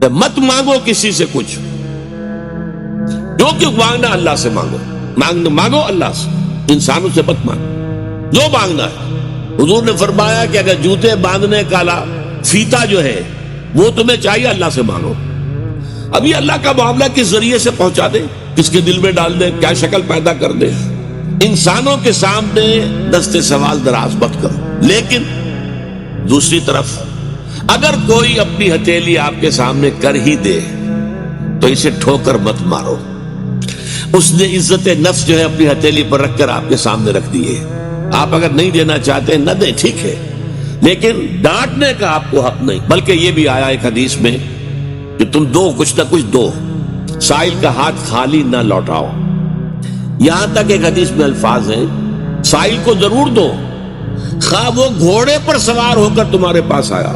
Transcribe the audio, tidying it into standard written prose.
مت مانگو کسی سے کچھ، جو کہ مانگنا اللہ سے مانگو، مانگو اللہ سے، انسانوں سے مت مانگو جو مانگنا ہے۔ حضور نے فرمایا کہ اگر جوتے باندھنے کا فیتا جو ہے وہ تمہیں چاہیے، اللہ سے مانگو۔ ابھی اللہ کا معاملہ کس ذریعے سے پہنچا دے، کس کے دل میں ڈال دے، کیا شکل پیدا کر دے، انسانوں کے سامنے دستے سوال دراز مت کرو۔ لیکن دوسری طرف اگر کوئی اپنی ہتھیلی آپ کے سامنے کر ہی دے تو اسے ٹھوکر مت مارو۔ اس نے عزت نفس جو ہے اپنی ہتھیلی پر رکھ کر آپ کے سامنے رکھ دی ہے۔ آپ اگر نہیں دینا چاہتے نہ دیں، ٹھیک ہے، لیکن ڈانٹنے کا آپ کو حق نہیں۔ بلکہ یہ بھی آیا ایک حدیث میں کہ تم دو، کچھ نہ کچھ دو، سائل کا ہاتھ خالی نہ لوٹاؤ۔ یہاں تک ایک حدیث میں الفاظ ہیں سائل کو ضرور دو، خواہ وہ گھوڑے پر سوار ہو کر تمہارے پاس آیا۔